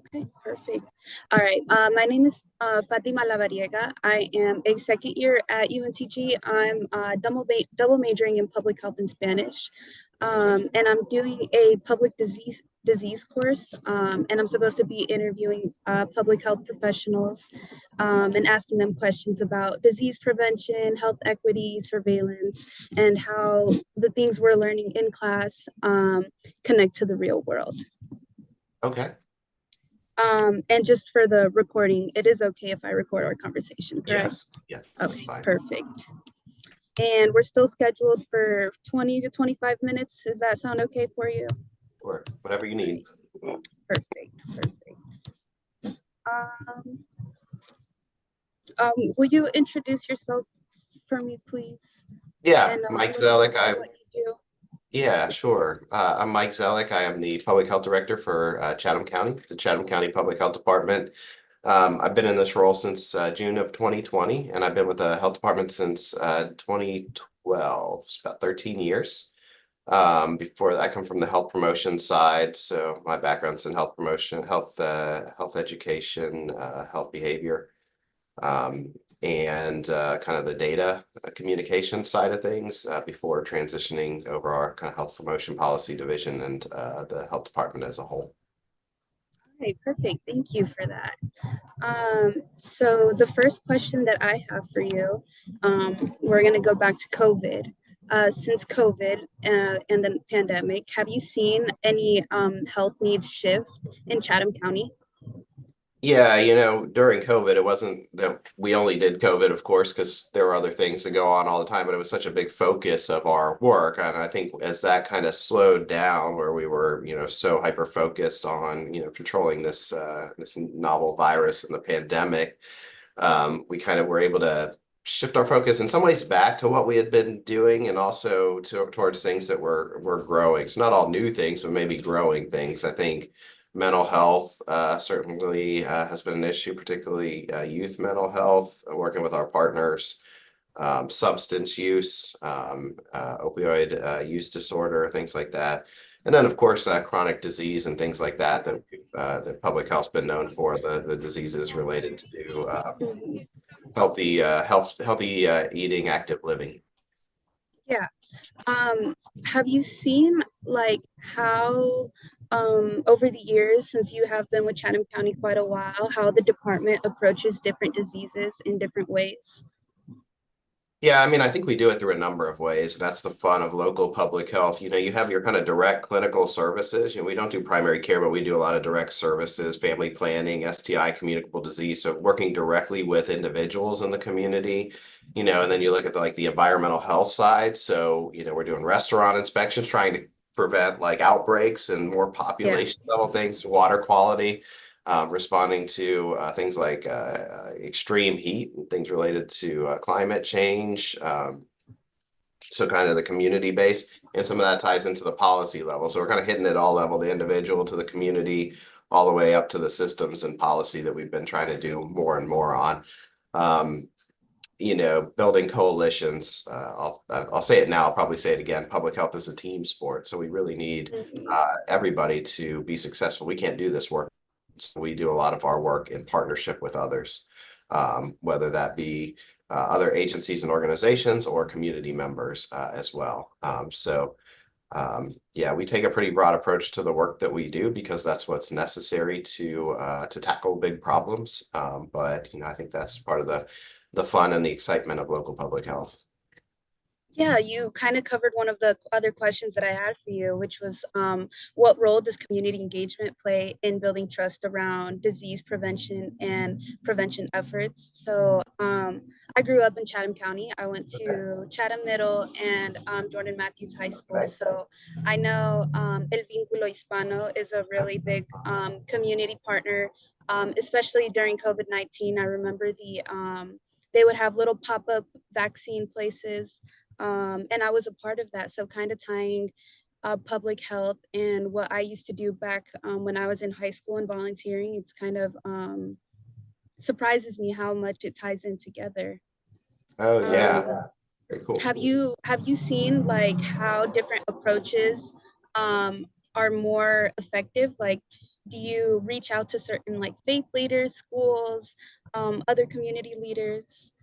Okay, perfect. All right. My name is Fatima Lavariega. I am a second year at UNCG. I'm double majoring in public health and Spanish, and I'm doing a public disease course. And I'm supposed to be interviewing public health professionals and asking them questions about disease prevention, health equity, surveillance, and how the things we're learning in class connect to the real world. Okay. And just for the recording, it is okay if I record our conversation, correct? Yes, that's Okay, fine. perfect. And we're still scheduled for 20 to 25 minutes. Does that sound okay for you? Or whatever you need. Perfect, perfect. Will you introduce yourself for me, please? Yeah, And Mike a little bit Zelek. about what you do. Yeah, sure. I'm Mike Zelek. I am the Public Health Director for Chatham County, the Chatham County Public Health Department. I've been in this role since June of 2020, and I've been with the health department since 2012. It's about 13 years. Before that, I come from the health promotion side, so my background's in health promotion, health education, health behavior. Um, and kind of the data communication side of things before transitioning over our kind of health promotion policy division and the health department as a whole. All right, perfect. Thank you for that. So the first question that I have for you, we're going to go back to COVID. Since COVID and the pandemic, have you seen any health needs shift in Chatham County? Yeah, during COVID, it wasn't that we only did COVID, of course, because there were other things that go on all the time, but it was such a big focus of our work. And I think as that kind of slowed down, where we were, so hyper focused on, controlling this novel virus and the pandemic, we kind of were able to shift our focus in some ways back to what we had been doing and also towards things that were growing. So not all new things, but maybe growing things. I think mental health certainly has been an issue, particularly youth mental health, working with our partners, substance use, opioid use disorder, things like that. And then, of course, chronic disease and things like that public health's been known for, the diseases related to Mhm. healthy eating, active living. Yeah. Um, have you seen like how over the years, since you have been with Chatham County quite a while, how the department approaches different diseases in different ways? Yeah, I mean, I think we do it through a number of ways. That's the fun of local public health. You have your kind of direct clinical services. We don't do primary care, but we do a lot of direct services, family planning, STI, communicable disease. So working directly with individuals in the community, and then you look at the environmental health side. So, we're doing restaurant inspections, trying to prevent like outbreaks and more Yeah. population level things, water quality, responding to things like extreme heat and things related to climate change. So kind of the community base, and some of that ties into the policy level. So we're kind of hitting it all level, the individual to the community, all the way up to the systems and policy that we've been trying to do more and more on. Um, Building coalitions. I'll say it now. I'll probably say it again. Public health is a team sport, so we really need Mhm. everybody to be successful. We can't do this work. So we do a lot of our work in partnership with others, whether that be other agencies and organizations or community members as well. Yeah, we take a pretty broad approach to the work that we do because that's what's necessary to tackle big problems. But I think that's part of the fun and the excitement of local public health. Yeah, you kind of covered one of the other questions that I had for you, which was what role does community engagement play in building trust around disease prevention and prevention efforts? So I grew up in Chatham County. I went to Chatham Middle and Jordan Matthews High School. So I know El Vínculo Hispano is a really big community partner, especially during COVID-19. I remember they would have little pop-up vaccine places, and I was a part of that. So kind of tying public health and what I used to do back when I was in high school and volunteering, it's kind of surprises me how much it ties in together. Oh Um, yeah, very cool. have you seen like how different approaches um, are more effective? Like, do you reach out to certain like faith leaders, schools, other community leaders?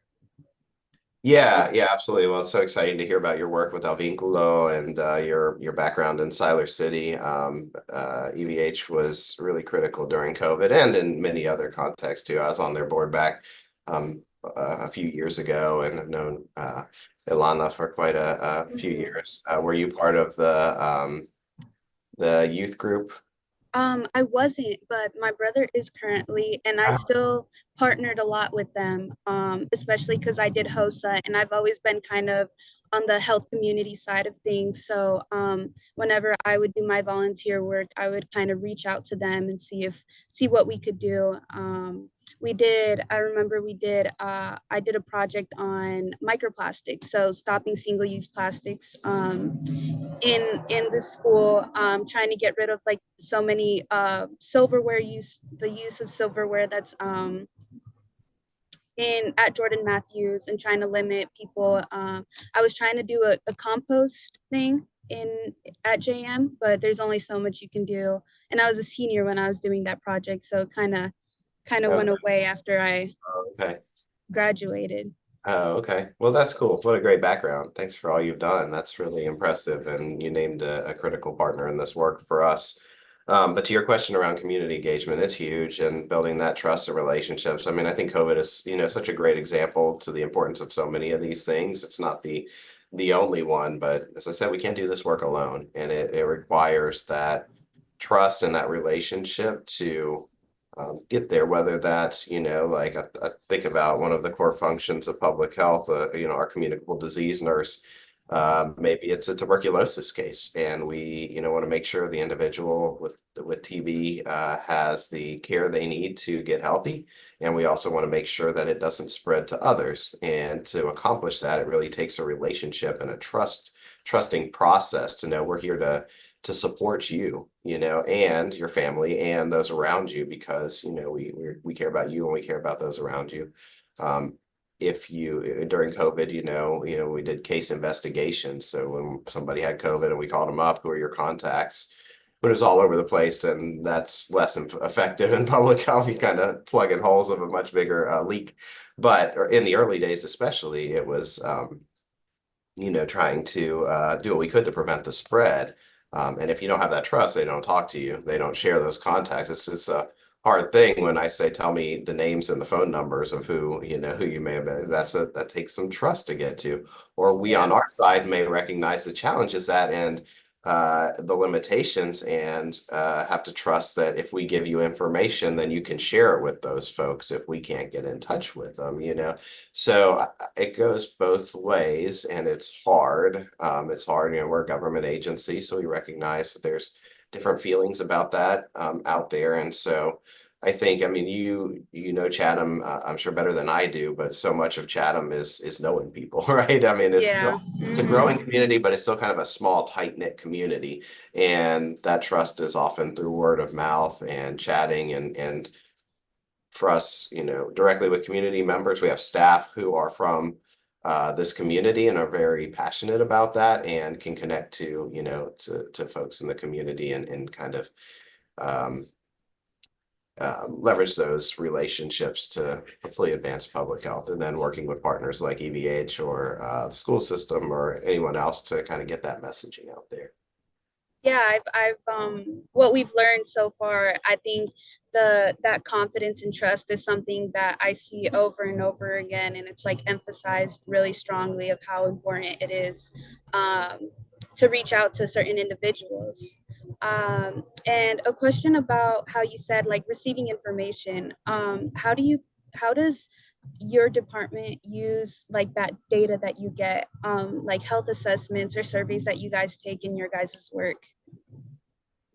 Yeah, yeah, absolutely. Well, it's so exciting to hear about your work with El Vinculo and your background in Siler City. EVH was really critical during COVID and in many other contexts too. I was on their board back a few years ago and have known Ilana for quite a few Mhm. years. Were you part of the youth group? I wasn't, but my brother is currently, and I still partnered a lot with them, especially because I did HOSA, and I've always been kind of on the health community side of things. So whenever I would do my volunteer work, I would kind of reach out to them and see what we could do. We did, I remember we did, I did a project on microplastics, so stopping single-use plastics. In the school, trying to get rid of like so many silverware use, the use of silverware that's in at Jordan Matthews, and trying to limit people. I was trying to do a compost thing in at JM, but there's only so much you can do. And I was a senior when I was doing that project, so kind of Oh, went away after I okay. graduated. Oh, okay. Well, that's cool. What a great background. Thanks for all you've done. That's really impressive. And you named a critical partner in this work for us. But to your question around community engagement is huge and building that trust and relationships. I mean, I think COVID is, such a great example to the importance of so many of these things. It's not the only one, but as I said, we can't do this work alone. And it requires that trust and that relationship to get there, whether that's, like I think about one of the core functions of public health, our communicable disease nurse. Maybe it's a tuberculosis case, and we, want to make sure the individual with TB has the care they need to get healthy, and we also want to make sure that it doesn't spread to others. And to accomplish that, it really takes a relationship and a trusting process to know we're here to support you, and your family and those around you because, we care about you and we care about those around you. Um, if you during COVID, we did case investigations. So when somebody had COVID and we called them up, who are your contacts? But it was all over the place, and that's less effective in public health. You kind of plug in holes of a much bigger leak. But in the early days, especially, it was trying to do what we could to prevent the spread. And if you don't have that trust, they don't talk to you. They don't share those contacts. It's a hard thing when I say, tell me the names and the phone numbers of who you may have been. That takes some trust to get to. Or we Yeah. on our side may recognize the challenges that and the limitations and have to trust that if we give you information, then you can share it with those folks if we can't get in touch with them. So it goes both ways, and it's hard. It's hard, we're a government agency, so we recognize that there's different feelings about that out there. And so I think, I mean, you know Chatham, I'm sure better than I do, but so much of Chatham is knowing people, right? I mean, Yeah. it's a growing community, but it's still kind of a small, tight-knit community. And that trust is often through word of mouth and chatting and for us, directly with community members. We have staff who are from this community and are very passionate about that and can connect to folks in the community and kind of um, leverage those relationships to hopefully advance public health. And then working with partners like EVH or the school system or anyone else to kind of get that messaging out there. Yeah, I've what we've learned so far, I think that confidence and trust is something that I see over and over again, and it's like emphasized really strongly of how important it is um, to reach out to certain individuals. And a question about how you said like receiving information. How does your department use like that data that you get, like health assessments or surveys that you guys take in your guys' work?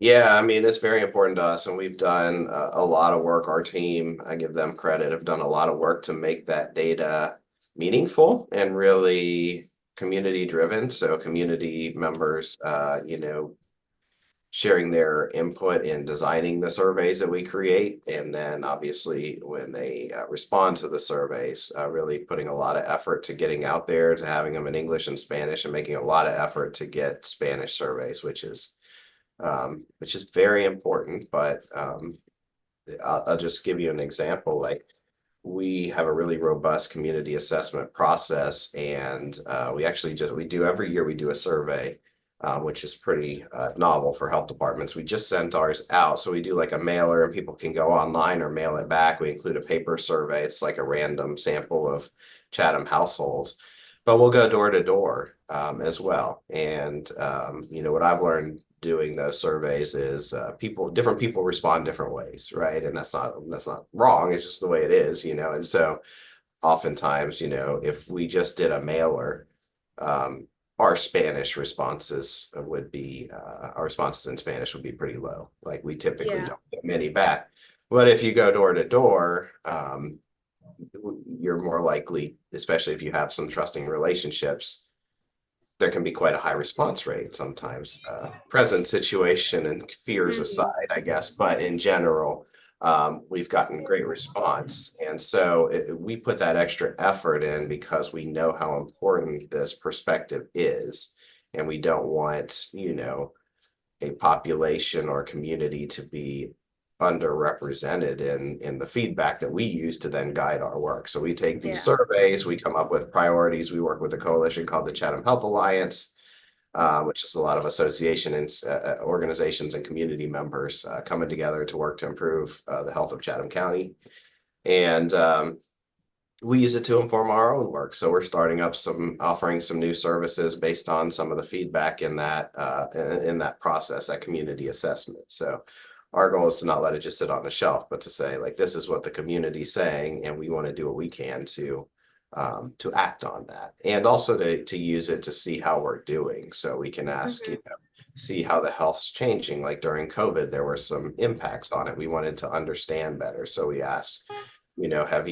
Yeah, I mean, it's very important to us, and we've done a lot of work. Our team, I give them credit, have done a lot of work to make that data meaningful and really community driven. So community members, sharing their input in designing the surveys that we create. And then obviously when they respond to the surveys, really putting a lot of effort to getting out there, to having them in English and Spanish, and making a lot of effort to get Spanish surveys, which is which is very important. But I'll just give you an example. Like we have a really robust community assessment process, and we do every year we do a survey, which is pretty novel for health departments. We just sent ours out, so we do like a mailer, and people can go online or mail it back. We include a paper survey. It's like a random sample of Chatham households, but we'll go door to door as well. And what I've learned doing those surveys is different people respond different ways, right? And that's not wrong. It's just the way it is, And so oftentimes, if we just did a mailer, um, our responses in Spanish would be pretty low. Like we typically Yeah. don't get many back. But if you go door to door, you're more likely, especially if you have some trusting relationships, there can be quite a high response rate sometimes, present situation and fears Hmm. aside, I guess. But in general, we've gotten great response. And so we put that extra effort in because we know how important this perspective is. And we don't want, a population or community to be underrepresented in the feedback that we use to then guide our work. So we take these Yeah. surveys, we come up with priorities. We work with a coalition called the Chatham Health Alliance, which is a lot of association and organizations and community members coming together to work to improve the health of Chatham County. And we use it to inform our own work. So we're offering some new services based on some of the feedback in that process, that community assessment. So our goal is to not let it just sit on the shelf, but to say, like, this is what the community's saying, and we want to do what we can to act on that, and also to use it to see how we're doing. So we can ask, Hmm. see how the health's changing. Like during COVID, there were some impacts on it. We wanted to understand better. So we asked, have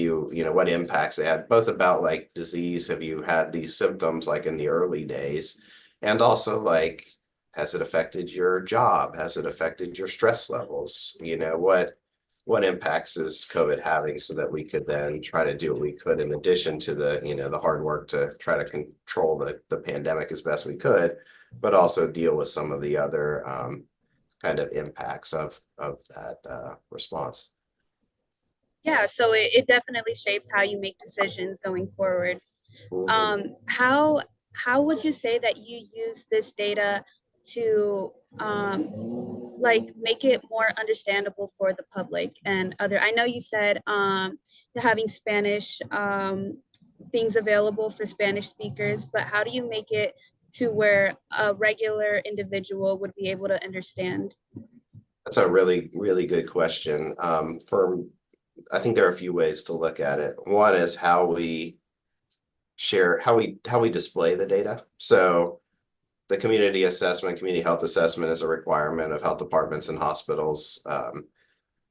what impacts they had, both about like disease, have you had these symptoms like in the early days? And also like, has it affected your job? Has it affected your stress levels? What impacts is COVID having, so that we could then try to do what we could in addition to the hard work to try to control the pandemic as best we could, but also deal with some of the other kind of impacts of that response. Yeah, so it definitely shapes how you make decisions going forward. Mhm. How would you say that you use this data to like make it more understandable for the public and other? I know you said having Spanish things available for Spanish speakers, but how do you make it to where a regular individual would be able to understand? That's a really, really good question. I think there are a few ways to look at it. One is how we display the data. So the community health assessment is a requirement of health departments and hospitals.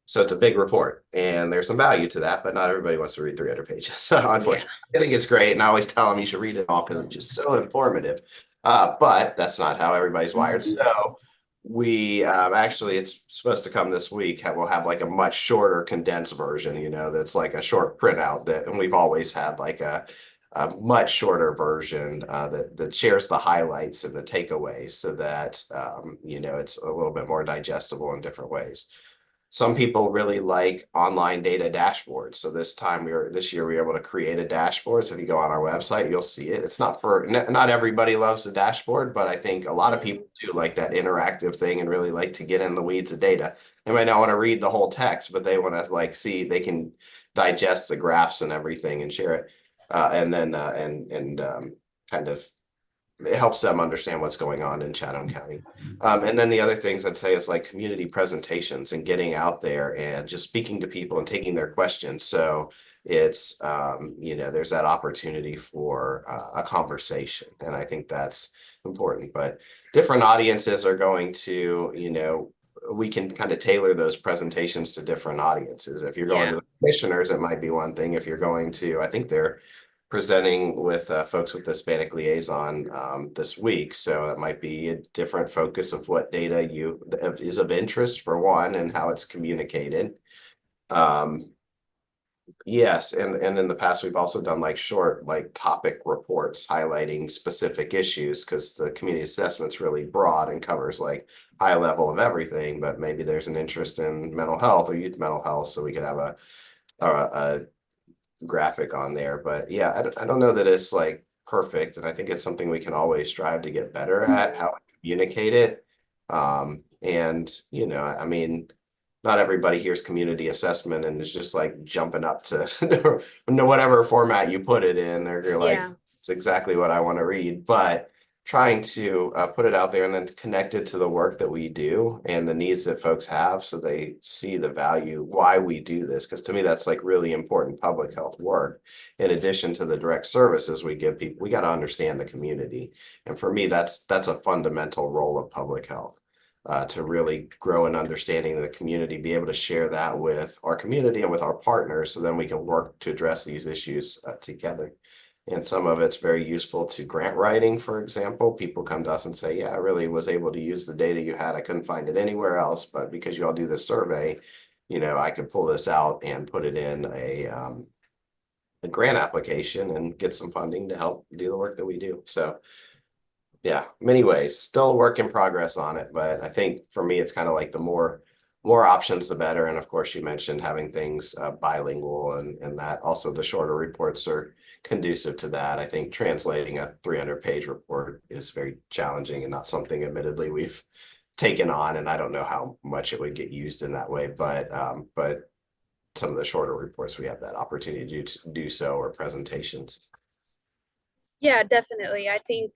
So it's a big report, and there's some value to that, but not everybody wants to read 300 pages. So Yeah. unfortunately, I think it's great, and I always tell them you should read it all because it's just so informative. But that's not how everybody's wired. So we actually, it's supposed to come this week. We'll have like a much shorter, condensed version. That's like a short printout and we've always had like a much shorter version that shares the highlights and the takeaways, so that it's a little bit more digestible in different ways. Some people really like online data dashboards. So this year we were able to create a dashboard. So if you go on our website, you'll see it. It's not everybody loves the dashboard, but I think a lot of Mhm. people do like that interactive thing and really like to get in the weeds of data. They might not want to read the whole text, but they want to like see, they can digest the graphs and everything and share it. And then kind of it helps them understand what's going on in Chatham County. And then the other things I'd say is like community presentations and getting out there and just speaking to people and taking their questions. So there's that opportunity for a conversation. And I think that's important. But different audiences are going to, we can kind of tailor those presentations to different audiences. If you're going to Yeah. the commissioners, it might be one thing. If you're going to, I think they're presenting with folks with the Hispanic liaison this week. So it might be a different focus of what data is of interest for one and how it's communicated. Um, Yes, and in the past we've also done like short like topic reports highlighting specific issues because the community assessment's really broad and covers like high level of everything, but maybe there's an interest in mental health or youth mental health, so we could have a graphic on there. But yeah, I don't know that it's like perfect, and I think it's something we can always strive to get better at how we communicate it. And you know, I mean, not everybody hears community assessment and is just like jumping up to whatever format you put it in, or you're like, Yeah. it's exactly what I want to read. But trying to put it out there and then connect it to the work that we do and the needs that folks have so they see the value why we do this, because to me that's like really important public health work. In addition to the direct services we give people, we got to understand the community, and for me that's a fundamental role of public health, to really grow an understanding of the community, be able to share that with our community and with our partners so then we can work to address these issues together. And some of it's very useful to grant writing, for example. People come to us and say, yeah, I really was able to use the data you had. I couldn't find it anywhere else, but because you all do this survey, you know, I could pull this out and put it in a grant application and get some funding to help do the work that we do. So yeah, many ways, still a work in progress on it, but I think for me, it's kind of like the more options, the better. And of course, you mentioned having things bilingual, and that also the shorter reports are conducive to that. I think translating a 300-page report is very challenging and not something, admittedly, we've taken on, and I don't know how much it would get used in that way, but some of the shorter reports, we have that opportunity to do so, or presentations. Yeah, definitely. I think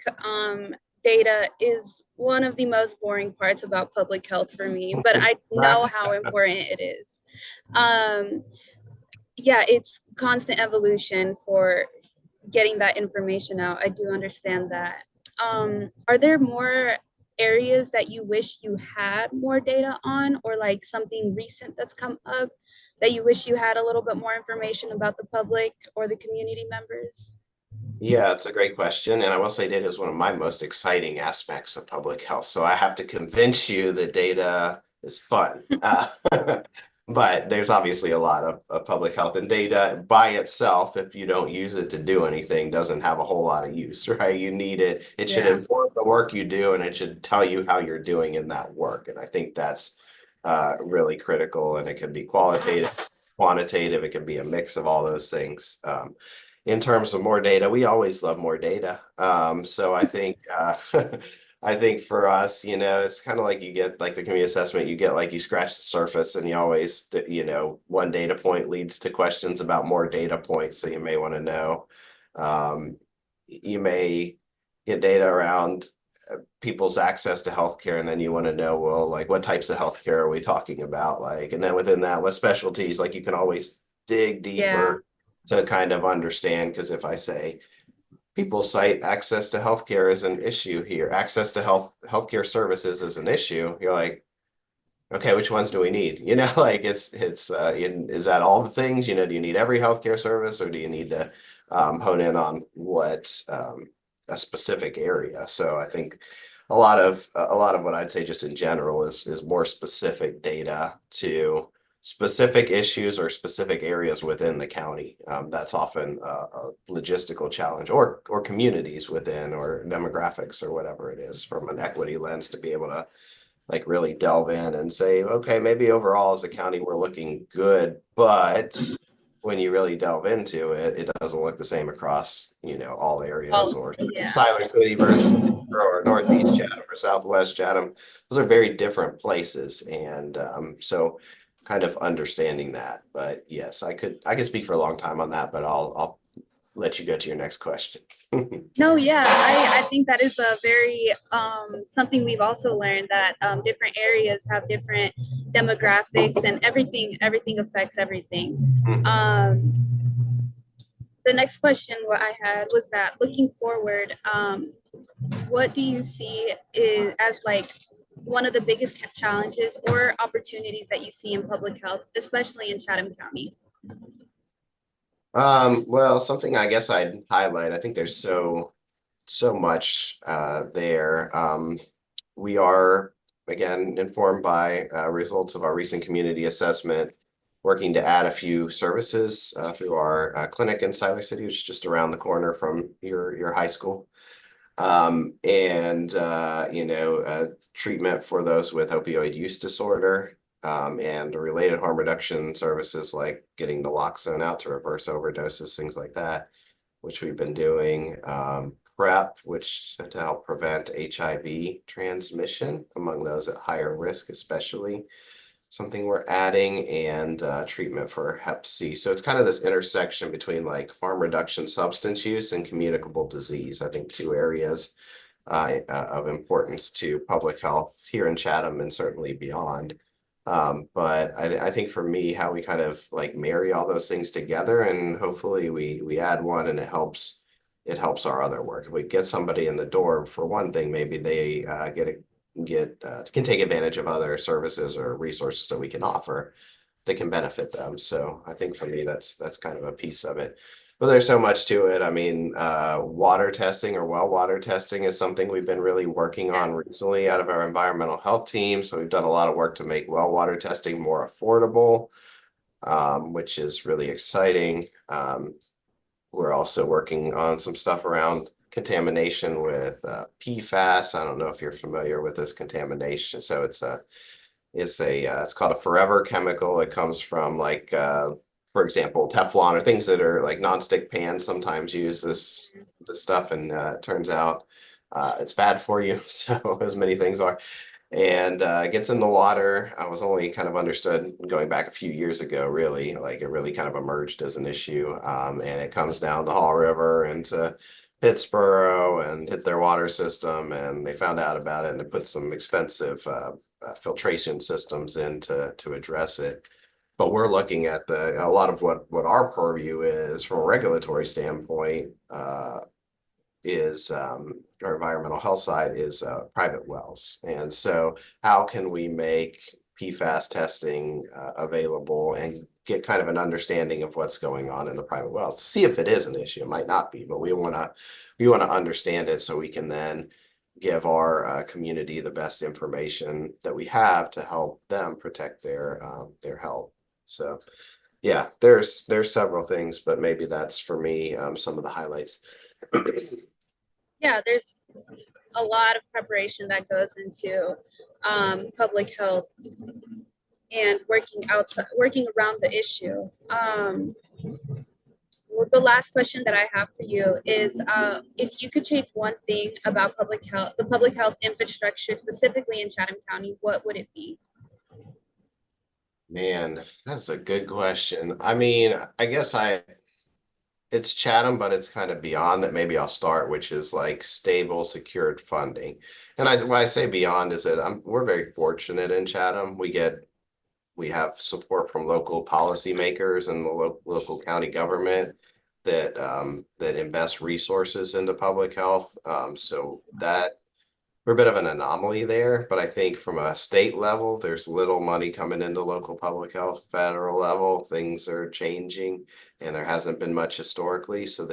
data is one of the most boring parts about public health for me, but I know how important it is. Um, yeah, it's constant evolution for getting that information out. I do understand that. Are there more areas that you wish you had more data on, or like something recent that's come up that you wish you had a little bit more information about the public or the community members? Yeah, it's a great question. And I will say data is one of my most exciting aspects of public health. So I have to convince you that data is fun. But there's obviously a lot of public health, and data by itself, if you don't use it to do anything, doesn't have a whole lot of use, right? You need it. It should Yeah. inform the work you do, and it should tell you how you're doing in that work. And I think that's really critical. And it can be qualitative, quantitative, it can be a mix of all those things. In terms of more data, we always love more data. So I think I think for us, you know, it's kind of like you get like the community assessment, you get like you scratch the surface, and you always, you know, one data point leads to questions about more data points. So you may want to know, you may get data around people's access to healthcare, and then you want to know, well, like what types of healthcare are we talking about? Like, and then within that, what specialties? Like you can always dig Yeah. deeper to kind of understand. Because if I say people cite access to healthcare as an issue here, access to healthcare services as an issue, you're like, okay, which ones do we need? You know, like is that all the things? You know, do you need every healthcare service, or do you need to hone in on what a specific area? So I think a lot of what I'd say just in general is more specific data to specific issues or specific areas within the county. That's often a logistical challenge, or communities within, or demographics, or whatever it is, from an equity lens, to be able to like really delve in and say, okay, maybe overall as a county we're looking good, but when you really delve into it, it doesn't look the same across, you know, all areas, Well, or yeah. Siler City versus or Northeast Chatham or Southwest Chatham. Those are very different places, and so kind of understanding that. But yes, I could speak for a long time on that, but I'll let you go to your next question. No, yeah, I think that is a very something we've also learned that different areas have different demographics and everything affects everything. The next question what I had was that looking forward, what do you see is as like one of the biggest challenges or opportunities that you see in public health, especially in Chatham County? Well, something I guess I'd highlight, I think there's so much there. We are, again, informed by results of our recent community assessment. working to add a few services through our clinic in Siler City, which is just around the corner from your high school. And treatment for those with opioid use disorder, and related harm reduction services like getting naloxone out to reverse overdoses, things like that, which we've been doing. PrEP, which to help prevent HIV transmission among those at higher risk, especially something we're adding, and treatment for Hep C. So it's kind of this intersection between like harm reduction, substance use, and communicable disease. I think two areas of importance to public health here in Chatham and certainly beyond. But I think for me, how we kind of like marry all those things together, and hopefully we add one and it helps our other work. If we get somebody in the door, for one thing, maybe they can take advantage of other services or resources that we can offer that can benefit them. So I think for me, that's kind of a piece of it. But there's so much to it. I mean, water testing or well water testing is something we've been really working on Yes. recently out of our environmental health team. So we've done a lot of work to make well water testing more affordable, which is really exciting. We're also working on some stuff around contamination with PFAS. I don't know if you're familiar with this contamination. So it's called a forever chemical. It comes from like for example, Teflon or things that are like nonstick pans sometimes use this stuff, and it turns out it's bad for you. So as many things are, and it gets in the water. I was only kind of understood going back a few years ago, really, like it really kind of emerged as an issue. And it comes down the Hall River into Pittsburgh and hit their water system, and they found out about it and they put some expensive filtration systems in to address it. But we're looking at a lot of what our purview is from a regulatory standpoint, is our environmental health side is private wells. And so how can we make PFAS testing available and get kind of an understanding of what's going on in the private wells to see if it is an issue. It might not be, but we want to understand it so we can then give our community the best information that we have to help them protect their health. So yeah, there's several things, but maybe that's for me some of the highlights. Yeah, there's a lot of preparation that goes into public health and working around the issue. Well, the last question that I have for you is, if you could change one thing about public health, the public health infrastructure specifically in Chatham County, what would it be? Man, that's a good question. I mean, I guess it's Chatham, but it's kind of beyond that. Maybe I'll start, which is like stable, secured funding. And why I say beyond is that we're very fortunate in Chatham. We have support from local policymakers and the local county government that invest resources into public health. So that we're a bit of an anomaly there, but I think from a state level, there's little money coming into local public health. Federal level, things are changing, and there hasn't been much historically. So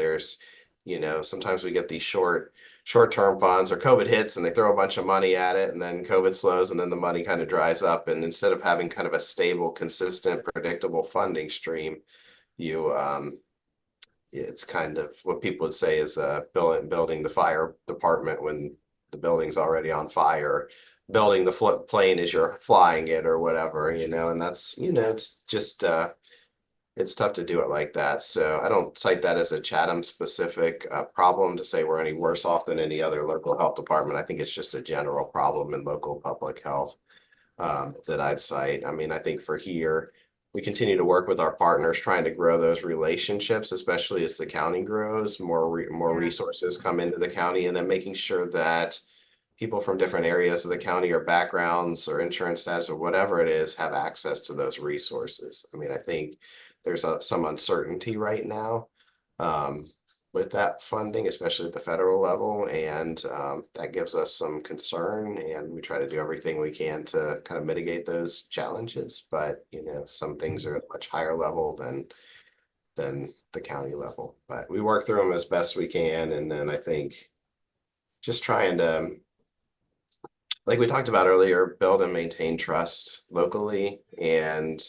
sometimes we get these short-term funds, or COVID hits and they throw a bunch of money at it, and then COVID slows, and then the money kind of dries up. And instead of having kind of a stable, consistent, predictable funding stream, you it's kind of what people would say is building the fire department when the building's already on fire, building the plane as you're flying it or whatever, and that's, it's just it's tough to do it like that. So I don't cite that as a Chatham specific problem to say we're any worse off than any other local health department. I think it's just a general problem in local public health that I'd cite. I mean, I think for here, we continue to work with our partners, trying to grow those relationships, especially as the county grows, more Yeah. resources come into the county, and then making sure that people from different areas of the county or backgrounds or insurance status or whatever it is have access to those resources. I mean, I think there's some uncertainty right now. Um, with that funding, especially at the federal level. And that gives us some concern, and we try to do everything we can to kind of mitigate those challenges. But, some things are at a much higher level than the county level. But we work through them as best we can. And then I think just trying to like we talked about earlier, build and maintain trust locally and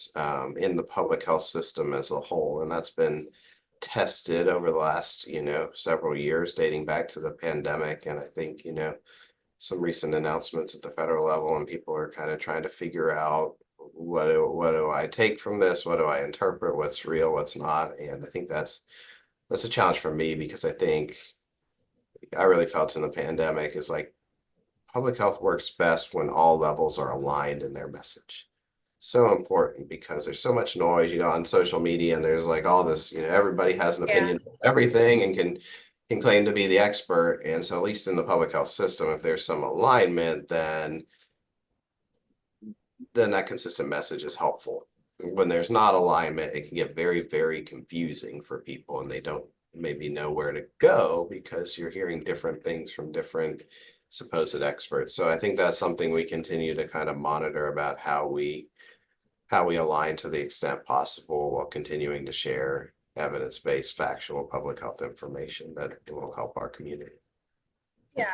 in the public health system as a whole. And that's been tested over the last, several years dating back to the pandemic. And I think, some recent announcements at the federal level and people are kind of trying to figure out what do I take from this? What do I interpret? What's real? What's not? And I think that's a challenge for me because I think I really felt in the pandemic is like public health works best when all levels are aligned in their message. So important because there's so much noise, on social media and there's like all this, everybody has an Yeah, opinion on everything and can claim to be the expert. And so at least in the public health system, if there's some alignment, then that consistent message is helpful. When there's not alignment, it can get very, very confusing for people and they don't maybe know where to go because you're hearing different things from different supposed experts. So I think that's something we continue to kind of monitor about how we align to the extent possible while continuing to share evidence-based factual public health information that will help our community. yeah.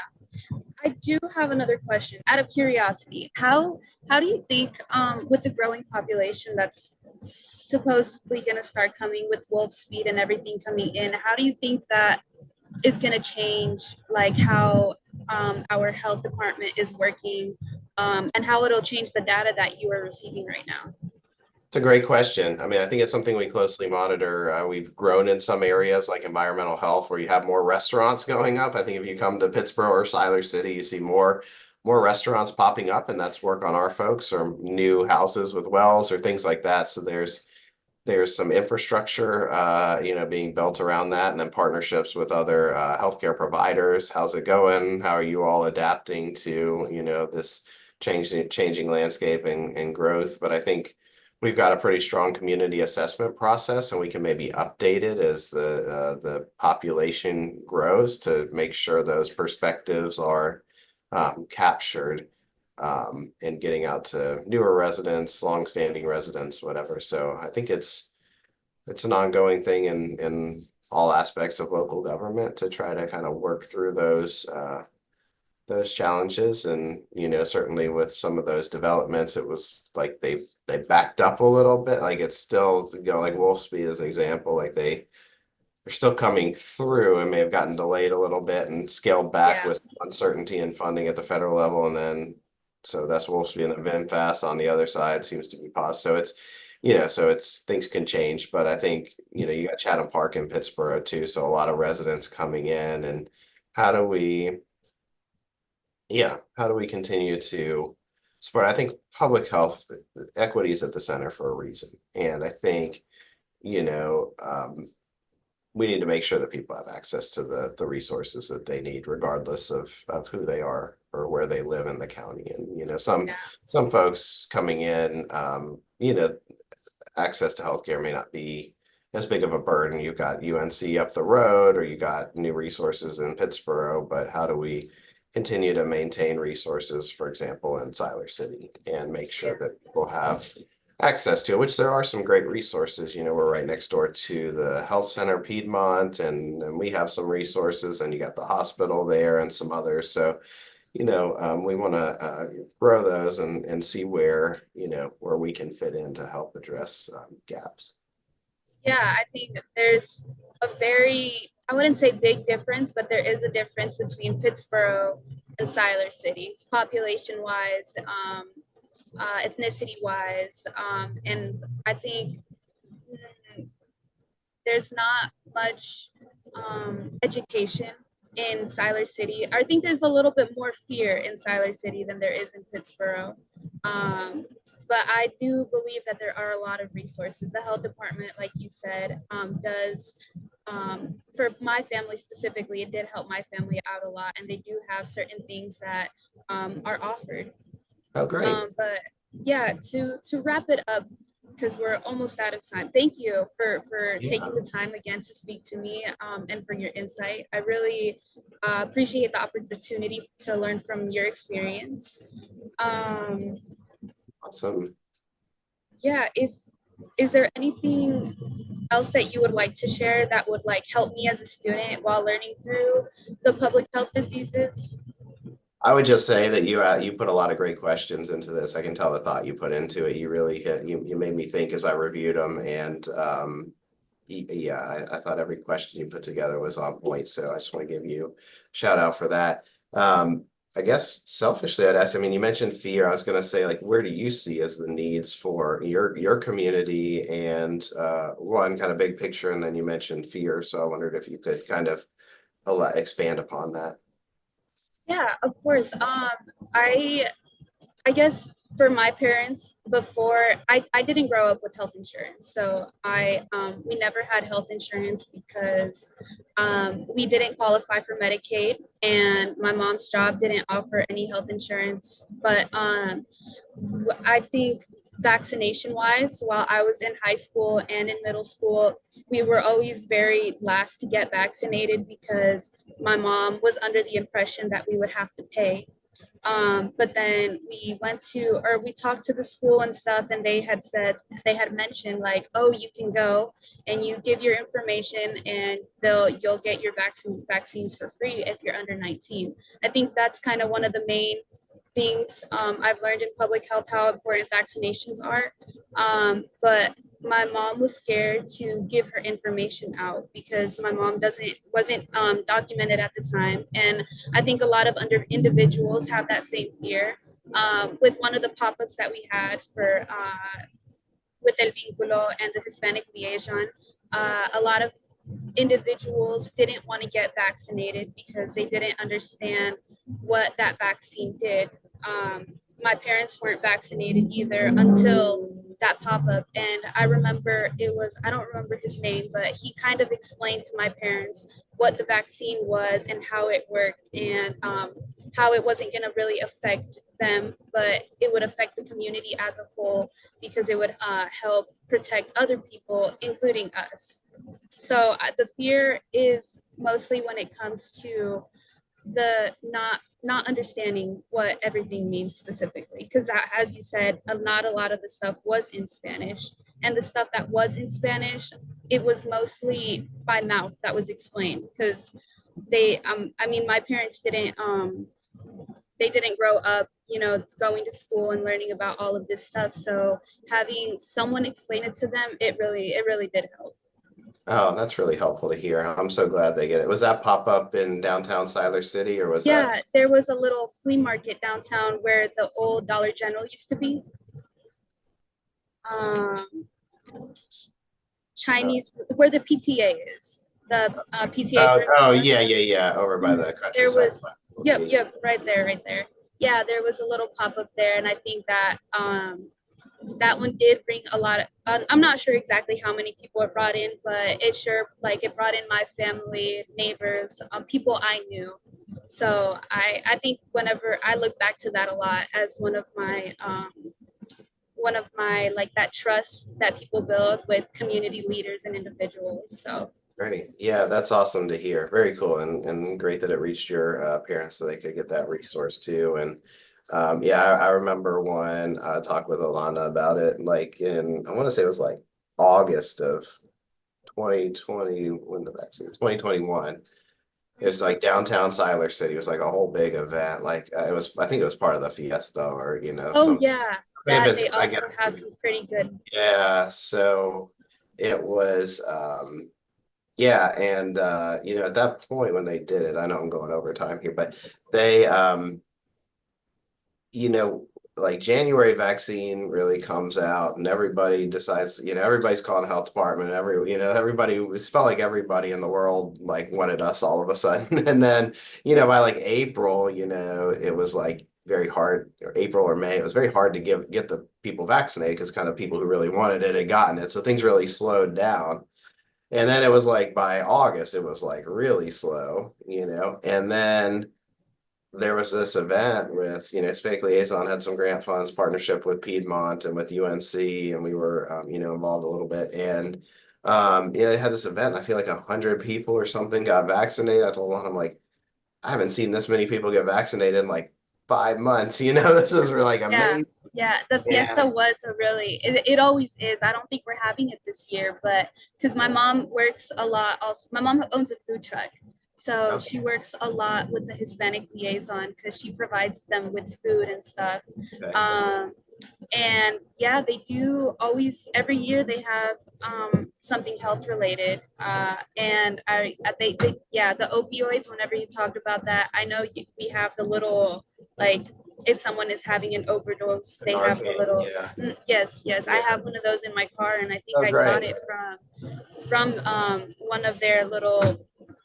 I do have another question. Out of curiosity, how do you think, with the growing population that's supposedly going to start coming with wolf speed and everything coming in, how do you think that is going to change, like how our health department is working, and how it'll change the data that you are receiving right now? It's a great question. I mean, I think it's something we closely monitor. We've grown in some areas like environmental health where you have more restaurants going up. I think if you come to Pittsburgh or Siler City, you see more restaurants popping up, and that's work on our folks or new houses with wells or things like that. So there's some infrastructure, being built around that, and then partnerships with other healthcare providers. How's it going? How are you all adapting to, this changing landscape and growth? But I think we've got a pretty strong community assessment process, and we can maybe update it as the population grows to make sure those perspectives are captured and getting out to newer residents, longstanding residents, whatever. So I think it's an ongoing thing in all aspects of local government to try to kind of work through those challenges. And certainly with some of those developments, it was like they backed up a little bit. Like it's still like Wolfspeed as an example, like they're still coming through and may have gotten delayed a little bit and scaled back Yeah, with uncertainty and funding at the federal level. And then, so that's Wolfsby and the VinFast on the other side seems to be paused. So it's things can change, but I think, you got Chatham Park in Pittsburgh too. So a lot of residents coming in and how do we, how do we continue to support? I think public health equity is at the center for a reason. And I think, you know, um, we need to make sure that people have access to the resources that they need, regardless of who they are or where they live in the county. And some yeah, some folks coming in, access to healthcare may not be as big of a burden. You've got UNC up the road, or you got new resources in Pittsburgh, but how do we continue to maintain resources, for example, in Siler City, and make yeah, sure that people have access to it, which there are some great resources. We're right next door to the Health Center Piedmont, and we have some resources, and you got the hospital there and some others. So, we want to grow those and see where we can fit in to help address gaps. yeah. I think there's a very, I wouldn't say big difference, but there is a difference between Pittsburgh and Siler cities, population wise, ethnicity wise, and I think, mm, there's not much education in Siler City. I think there's a little bit more fear in Siler City than there is in Pittsburgh. Um, but I do believe that there are a lot of resources. The health department, like you said, does, for my family specifically, it did help my family out a lot, and they do have certain things that are offered. Oh, great. But yeah, to wrap it up, because we're almost out of time. Thank you for Yeah, taking the time again to speak to me, and for your insight. I really appreciate the opportunity to learn from your experience. Um, awesome. yeah, if is there anything else that you would like to share that would like help me as a student while learning through the public health diseases? I would just say that you put a lot of great questions into this. I can tell the thought you put into it. You really hit you made me think as I reviewed them, and yeah, I thought every question you put together was on point. So I just want to give you a shout out for that. Um, I guess selfishly, I'd ask. I mean, you mentioned fear. I was going to say, like, where do you see as the needs for your community, and one kind of big picture, and then you mentioned fear. So I wondered if you could kind of expand upon that. Yeah, of course. I I guess for my parents, before I didn't grow up with health insurance. So we never had health insurance because we didn't qualify for Medicaid and my mom's job didn't offer any health insurance. But I think vaccination wise, while I was in high school and in middle school, we were always very last to get vaccinated because my mom was under the impression that we would have to pay. But then we talked to the school and stuff, and they had mentioned like, oh, you can go and you give your information, and you'll get your vaccines for free if you're under 19. I think that's kind of one of the main things I've learned in public health how important vaccinations are. But my mom was scared to give her information out because my mom doesn't wasn't documented at the time, and I think a lot of under individuals have that same fear. With one of the pop-ups that we had for with El Vínculo and the Hispanic liaison, a lot of individuals didn't want to get vaccinated because they didn't understand what that vaccine did. My parents weren't vaccinated either until that pop up. And I remember I don't remember his name, but he kind of explained to my parents what the vaccine was and how it worked, and how it wasn't going to really affect them, but it would affect the community as a whole because it would help protect other people, including us. So the fear is mostly when it comes to the not understanding what everything means specifically, because as you said, not a lot of the stuff was in Spanish, and the stuff that was in Spanish, it was mostly by mouth that was explained because I mean, my parents didn't they didn't grow up, you know, going to school and learning about all of this stuff. So having someone explain it to them, it really did help. Oh, that's really helpful to hear. I'm so glad they get it. Was that pop up in downtown Siler City or was that? Yeah, there was a little flea market downtown where the old Dollar General used to be. Um, Uh, Chinese, where the PTA is, the PTA oh, thrift oh, store. yeah, yeah, yeah, over by the There countryside. was, Yeah, yeah. yep, right there, right there. Yeah, there was a little pop up there, and I think that that one did bring a lot of. I'm not sure exactly how many people it brought in, but it sure like it brought in my family, neighbors, people I knew. So I think whenever I look back to that a lot as one of my like that trust that people build with community leaders and individuals. So Great. Yeah, that's awesome to hear. Very cool and great that it reached your parents so they could get that resource too. And yeah, I remember when I talked with Alana about it, like I want to say it was like August of 2020, when the vaccine, 2021. It was like downtown Siler City. It was like a whole big event. Like I think it was part of the Fiesta or, oh some, yeah, if that it's, they I guess, also have some pretty good. yeah. So it was, yeah, and at that point when they did it, I know I'm going over time here, but they you know, like January vaccine really comes out and everybody decides, everybody's calling the health department, everybody, it felt like everybody in the world like wanted us all of a sudden. And then, by like April, it was like very hard, or April or May, it was very hard to get the people vaccinated because kind of people who really wanted it had gotten it. So things really slowed down. And then it was like by August, it was like really slow, and then there was this event with, Hispanic Liaison had some grant funds partnership with Piedmont and with UNC, and we were, involved a little bit. And, they had this event. And I feel like 100 people or something got vaccinated. I told one, I'm like, I haven't seen this many people get vaccinated in like 5 months. This is really like Yeah, amazing. yeah. The Yeah. fiesta was a really, it always is. I don't think we're having it this year, but because my mom works a lot. Also, my mom owns a food truck, So Okay. she works a lot with the Hispanic liaison because she provides them with food and stuff. Okay. Um, and yeah, they do always every year they have something health related. And they yeah, the opioids. Whenever you talked about that, I know we have the little like if someone is having an overdose, they have the Narcan. little Yeah. yes, yes. I Yeah. have one of those in my car, and I think Oh, I got great. it from one of their little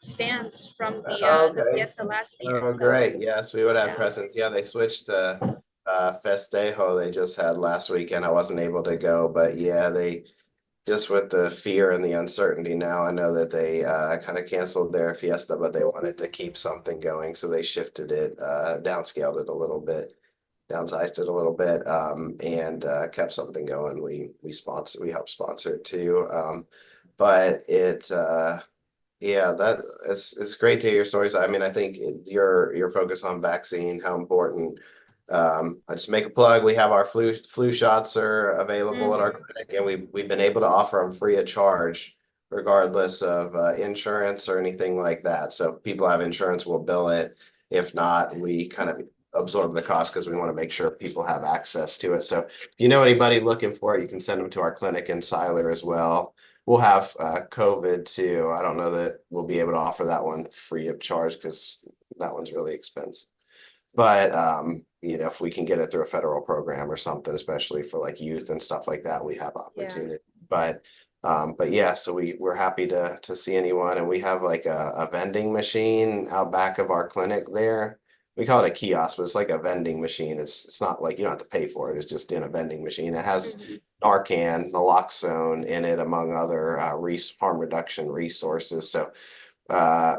stands from Oh, the okay. Fiesta last year. Oh, So great. Yes, we would have yeah, presents. Yeah, they switched to Festejo they just had last weekend. I wasn't able to go, but yeah, they just with the fear and the uncertainty now, I know that they kind of canceled their Fiesta, but they wanted to keep something going, so they shifted it, downscaled it a little bit, downsized it a little bit, and kept something going. We helped sponsor it too. But it yeah, that it's great to hear your stories. I mean, I think your focus on vaccine, how important. I just make a plug. We have our flu shots are available at our mm-hmm. clinic, and we've been able to offer them free of charge, regardless of insurance or anything like that. So if people have insurance, we'll bill it. If not, we kind of absorb the cost because we want to make sure people have access to it. So if you know anybody looking for it, you can send them to our clinic in Siler as well. We'll have COVID too. I don't know that we'll be able to offer that one free of charge because that one's really expensive. But if we can get it through a federal program or something, especially for like youth and stuff like that, we have Yeah, opportunity. But yeah, so we're happy to see anyone, and we have like a vending machine out back of our clinic there. We call it a kiosk, but it's like a vending machine. It's not like you don't have to pay for it. It's just in a vending machine. It has mm-hmm. Narcan, naloxone in it, among other harm reduction resources. So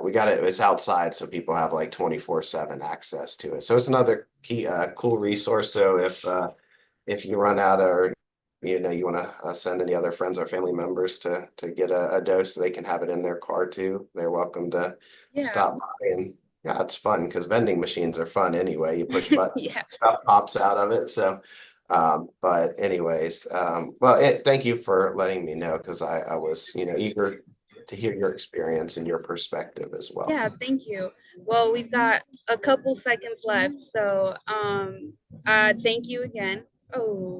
we got it. It's outside, so people have like 24/7 access to it. So it's another key, cool resource. So if you run out or you want to send any other friends or family members to get a dose, they can have it in their car too. They're welcome to Yeah, stop by and yeah, it's fun because vending machines are fun anyway. You push buttons, yeah, stuff pops out of it. So, but anyways, well, thank you for letting me know because I was eager to hear your experience and your perspective as well. yeah. Thank you. Well, we've got a couple seconds left, so thank you again. Oh.